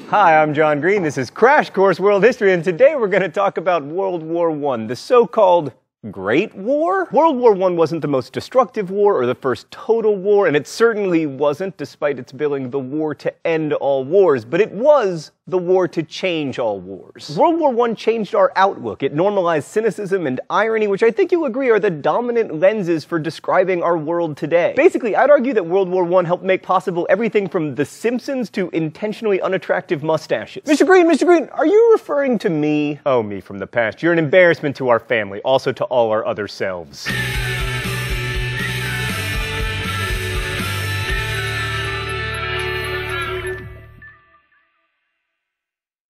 Hi, I'm John Green. This is Crash Course World History, and today we're going to talk about World War I, the so-called Great War? World War I wasn't the most destructive war or the first total war, and it certainly wasn't, despite its billing, the war to end all wars, but it was the war to change all wars. World War I changed our outlook. It normalized cynicism and irony, which I think you'll agree are the dominant lenses for describing our world today. Basically, I'd argue that World War I helped make possible everything from The Simpsons to intentionally unattractive mustaches. Mr. Green, are you referring to me? Oh, me from the past. You're an embarrassment to our family, also to all our other selves.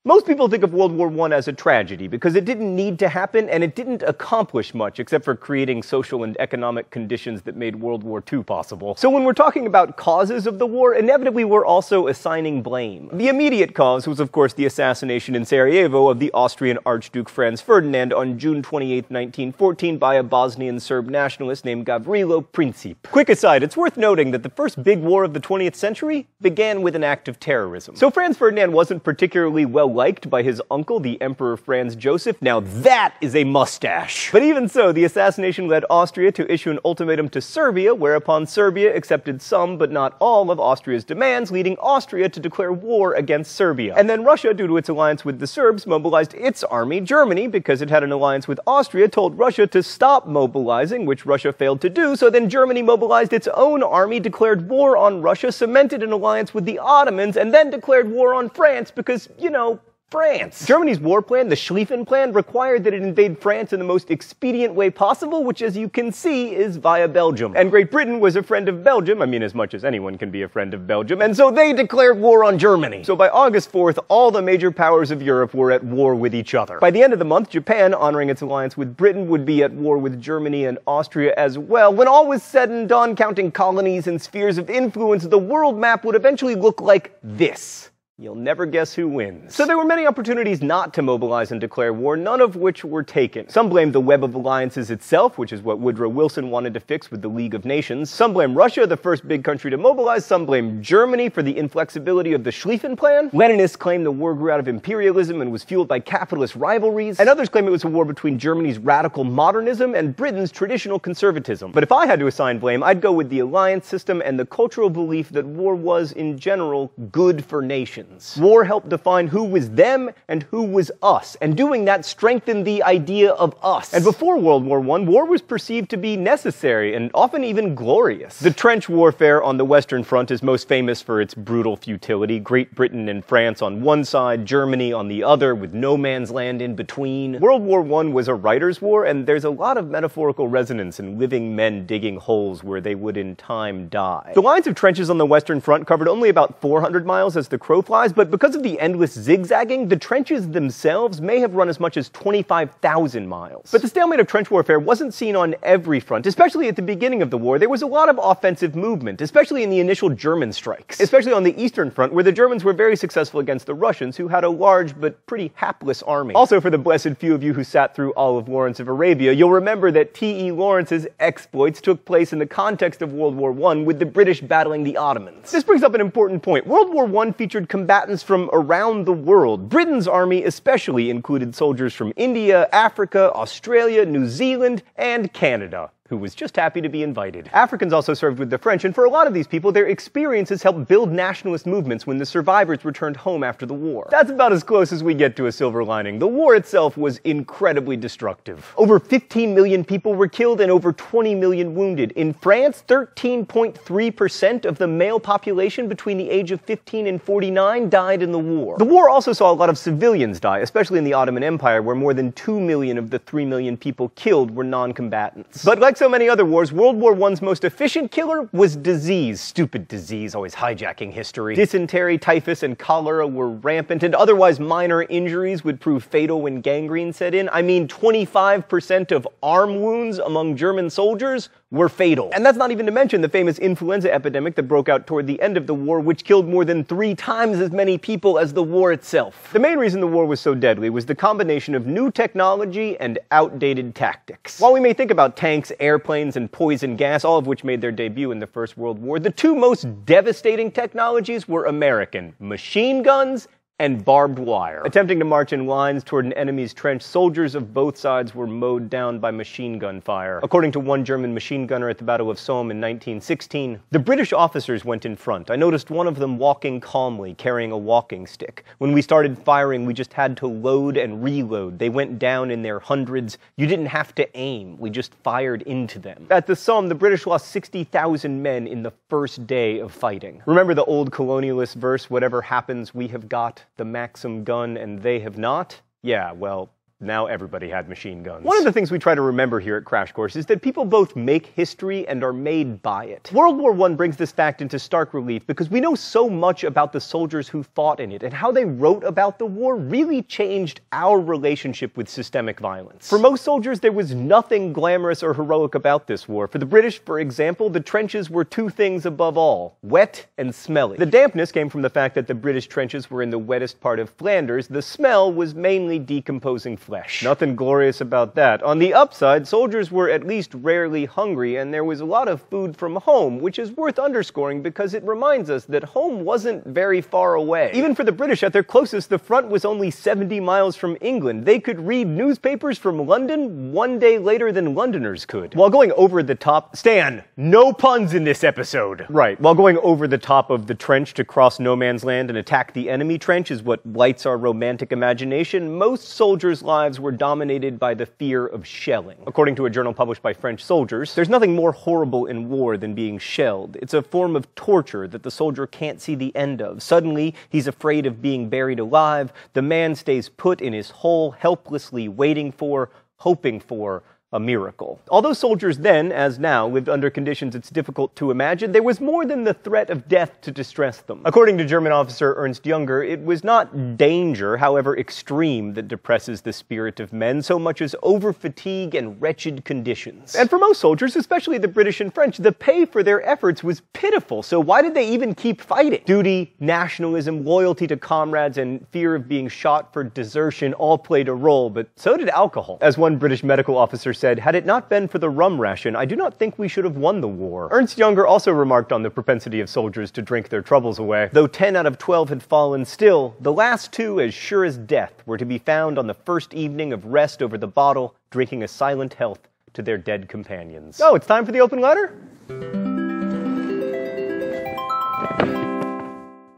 Most people think of World War I as a tragedy because it didn't need to happen and it didn't accomplish much except for creating social and economic conditions that made World War II possible. So when we're talking about causes of the war, inevitably we're also assigning blame. The immediate cause was, of course, the assassination in Sarajevo of the Austrian Archduke Franz Ferdinand on June 28, 1914 by a Bosnian Serb nationalist named Gavrilo Princip. Quick aside, it's worth noting that the first big war of the 20th century began with an act of terrorism. So Franz Ferdinand wasn't particularly well liked by his uncle, the Emperor Franz Joseph. Now that is a mustache. But even so, the assassination led Austria to issue an ultimatum to Serbia, whereupon Serbia accepted some, but not all, of Austria's demands, leading Austria to declare war against Serbia. And then Russia, due to its alliance with the Serbs, mobilized its army. Germany, because it had an alliance with Austria, told Russia to stop mobilizing, which Russia failed to do, so then Germany mobilized its own army, declared war on Russia, cemented an alliance with the Ottomans, and then declared war on France because, you know, France. Germany's war plan, the Schlieffen Plan, required that it invade France in the most expedient way possible, which, as you can see, is via Belgium. And Great Britain was a friend of Belgium, I mean, as much as anyone can be a friend of Belgium, and so they declared war on Germany. So by August 4th, all the major powers of Europe were at war with each other. By the end of the month, Japan, honoring its alliance with Britain, would be at war with Germany and Austria as well. When all was said and done, counting colonies and spheres of influence, the world map would eventually look like this. You'll never guess who wins. So there were many opportunities not to mobilize and declare war, none of which were taken. Some blamed the web of alliances itself, which is what Woodrow Wilson wanted to fix with the League of Nations. Some blame Russia, the first big country to mobilize. Some blame Germany for the inflexibility of the Schlieffen Plan. Leninists claim the war grew out of imperialism and was fueled by capitalist rivalries. And others claim it was a war between Germany's radical modernism and Britain's traditional conservatism. But if I had to assign blame, I'd go with the alliance system and the cultural belief that war was, in general, good for nations. War helped define who was them and who was us, and doing that strengthened the idea of us. And before World War I, war was perceived to be necessary and often even glorious. The trench warfare on the Western Front is most famous for its brutal futility. Great Britain and France on one side, Germany on the other, with no man's land in between. World War I was a writer's war, and there's a lot of metaphorical resonance in living men digging holes where they would in time die. The lines of trenches on the Western Front covered only about 400 miles as the crow flies, but because of the endless zigzagging, the trenches themselves may have run as much as 25,000 miles. But the stalemate of trench warfare wasn't seen on every front, especially at the beginning of the war. There was a lot of offensive movement, especially in the initial German strikes, especially on the Eastern Front, where the Germans were very successful against the Russians, who had a large but pretty hapless army. Also, for the blessed few of you who sat through all of Lawrence of Arabia, you'll remember that T.E. Lawrence's exploits took place in the context of World War I, with the British battling the Ottomans. This brings up an important point. World War I featured combatants from around the world. Britain's army especially included soldiers from India, Africa, Australia, New Zealand, and Canada, who was just happy to be invited. Africans also served with the French, and for a lot of these people, their experiences helped build nationalist movements when the survivors returned home after the war. That's about as close as we get to a silver lining. The war itself was incredibly destructive. Over 15 million people were killed and over 20 million wounded. In France, 13.3% of the male population between the age of 15 and 49 died in the war. The war also saw a lot of civilians die, especially in the Ottoman Empire, where more than 2 million of the 3 million people killed were non-combatants. But like so many other wars, World War I's most efficient killer was disease. Stupid disease, always hijacking history. Dysentery, typhus, and cholera were rampant, and otherwise minor injuries would prove fatal when gangrene set in. I mean, 25% of arm wounds among German soldiers were fatal. And that's not even to mention the famous influenza epidemic that broke out toward the end of the war, which killed more than 3 times as many people as the war itself. The main reason the war was so deadly was the combination of new technology and outdated tactics. While we may think about tanks, airplanes, and poison gas, all of which made their debut in the First World War, the 2 most devastating technologies were American: machine guns and barbed wire. Attempting to march in lines toward an enemy's trench, soldiers of both sides were mowed down by machine gun fire. According to one German machine gunner at the Battle of Somme in 1916, the British officers went in front. I noticed one of them walking calmly, carrying a walking stick. When we started firing, we just had to load and reload. They went down in their hundreds. You didn't have to aim. We just fired into them. At the Somme, the British lost 60,000 men in the first day of fighting. Remember the old colonialist verse, whatever happens, we have got the Maxim gun and they have not? Yeah, well, now everybody had machine guns. One of the things we try to remember here at Crash Course is that people both make history and are made by it. World War I brings this fact into stark relief because we know so much about the soldiers who fought in it, and how they wrote about the war really changed our relationship with systemic violence. For most soldiers, there was nothing glamorous or heroic about this war. For the British, for example, the trenches were two things above all: wet and smelly. The dampness came from the fact that the British trenches were in the wettest part of Flanders. The smell was mainly decomposing flesh. Nothing glorious about that. On the upside, soldiers were at least rarely hungry, and there was a lot of food from home, which is worth underscoring because it reminds us that home wasn't very far away. Even for the British, at their closest, the front was only 70 miles from England. They could read newspapers from London one day later than Londoners could. While going over the top— Stan, no puns in this episode! Right, while going over the top of the trench to cross no man's land and attack the enemy trench is what lights our romantic imagination, most soldiers' lives were dominated by the fear of shelling. According to a journal published by French soldiers, there's nothing more horrible in war than being shelled. It's a form of torture that the soldier can't see the end of. Suddenly, he's afraid of being buried alive. The man stays put in his hole, helplessly waiting for, hoping for, a miracle. Although soldiers then, as now, lived under conditions it's difficult to imagine, there was more than the threat of death to distress them. According to German officer Ernst Junger, it was not danger, however extreme, that depresses the spirit of men so much as over-fatigue and wretched conditions. And for most soldiers, especially the British and French, the pay for their efforts was pitiful, so why did they even keep fighting? Duty, nationalism, loyalty to comrades, and fear of being shot for desertion all played a role, but so did alcohol. As one British medical officer said, "Had it not been for the rum ration, I do not think we should have won the war." Ernst Junger also remarked on the propensity of soldiers to drink their troubles away. Though 10 out of 12 had fallen, still, the last two, as sure as death, were to be found on the first evening of rest over the bottle, drinking a silent health to their dead companions. Oh, it's time for the open letter?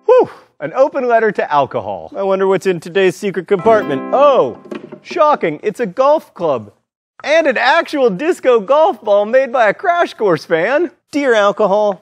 Whew! An open letter to alcohol. I wonder what's in today's secret compartment. Oh! Shocking! It's a golf club. And an actual disco golf ball made by a Crash Course fan. Dear alcohol.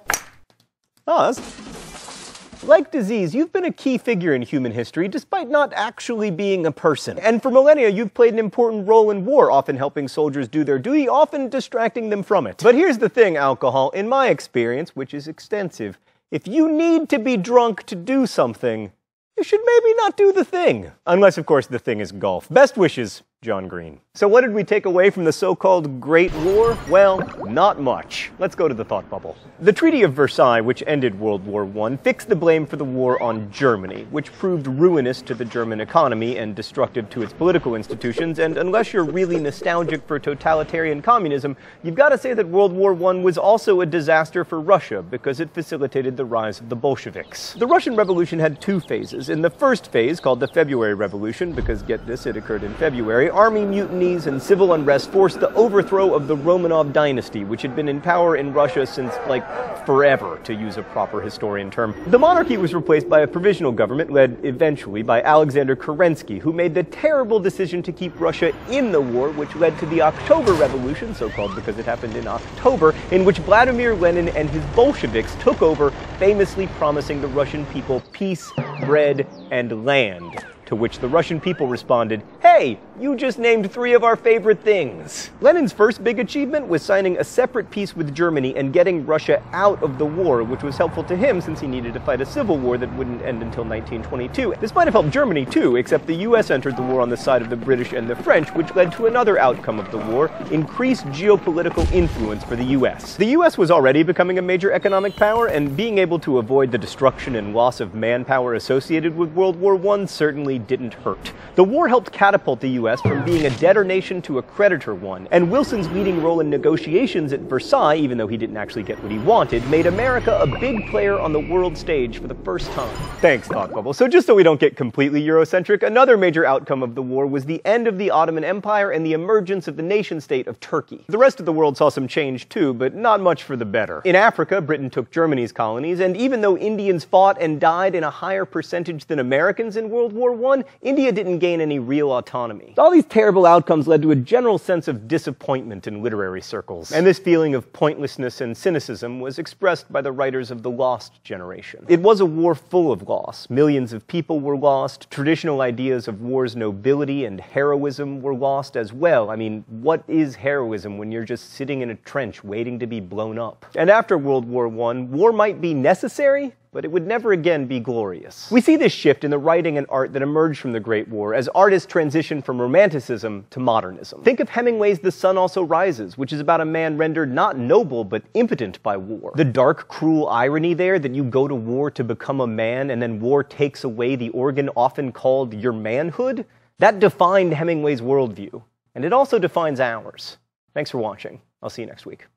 Oh, that's... Like disease, you've been a key figure in human history, despite not actually being a person. And for millennia, you've played an important role in war, often helping soldiers do their duty, often distracting them from it. But here's the thing, alcohol. In my experience, which is extensive, if you need to be drunk to do something, you should maybe not do the thing. Unless, of course, the thing is golf. Best wishes, John Green. So what did we take away from the so-called Great War? Well, not much. Let's go to the thought bubble. The Treaty of Versailles, which ended World War I, fixed the blame for the war on Germany, which proved ruinous to the German economy and destructive to its political institutions, and unless you're really nostalgic for totalitarian communism, you've got to say that World War I was also a disaster for Russia, because it facilitated the rise of the Bolsheviks. The Russian Revolution had two phases. In the first phase, called the February Revolution, because get this, it occurred in February, army mutinies and civil unrest forced the overthrow of the Romanov dynasty, which had been in power in Russia since, like, forever, to use a proper historian term. The monarchy was replaced by a provisional government led eventually by Alexander Kerensky, who made the terrible decision to keep Russia in the war, which led to the October Revolution, so-called because it happened in October, in which Vladimir Lenin and his Bolsheviks took over, famously promising the Russian people peace, bread, and land. To which the Russian people responded, "Hey, you just named 3 of our favorite things." Lenin's first big achievement was signing a separate peace with Germany and getting Russia out of the war, which was helpful to him since he needed to fight a civil war that wouldn't end until 1922. This might have helped Germany too, except the US entered the war on the side of the British and the French, which led to another outcome of the war: increased geopolitical influence for the US. The US was already becoming a major economic power, and being able to avoid the destruction and loss of manpower associated with World War I certainly really didn't hurt. The war helped catapult the US from being a debtor nation to a creditor one, and Wilson's leading role in negotiations at Versailles, even though he didn't actually get what he wanted, made America a big player on the world stage for the first time. Thanks, Thought Bubble. So just so we don't get completely Eurocentric, another major outcome of the war was the end of the Ottoman Empire and the emergence of the nation-state of Turkey. The rest of the world saw some change too, but not much for the better. In Africa, Britain took Germany's colonies, and even though Indians fought and died in a higher percentage than Americans in World War I, India didn't gain any real autonomy. All these terrible outcomes led to a general sense of disappointment in literary circles, and this feeling of pointlessness and cynicism was expressed by the writers of the Lost generation. It was a war full of loss. Millions of people were lost, traditional ideas of war's nobility and heroism were lost as well. I mean, what is heroism when you're just sitting in a trench waiting to be blown up? And after World War I, war might be necessary, but it would never again be glorious. We see this shift in the writing and art that emerged from the Great War as artists transitioned from Romanticism to modernism. Think of Hemingway's The Sun Also Rises, which is about a man rendered not noble but impotent by war. The dark, cruel irony there that you go to war to become a man and then war takes away the organ often called your manhood, that defined Hemingway's worldview. And it also defines ours. Thanks for watching. I'll see you next week.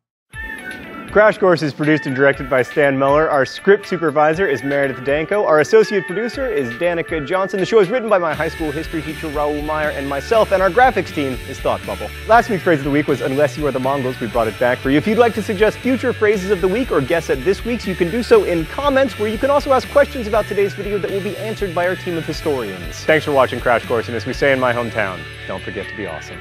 Crash Course is produced and directed by Stan Muller. Our script supervisor is Meredith Danko. Our associate producer is Danica Johnson. The show is written by my high school history teacher Raoul Meyer and myself, and our graphics team is Thought Bubble. Last week's phrase of the week was "Unless you are the Mongols." We brought it back for you. If you'd like to suggest future phrases of the week or guess at this week's, you can do so in comments, where you can also ask questions about today's video that will be answered by our team of historians. Thanks for watching Crash Course, and as we say in my hometown, don't forget to be awesome.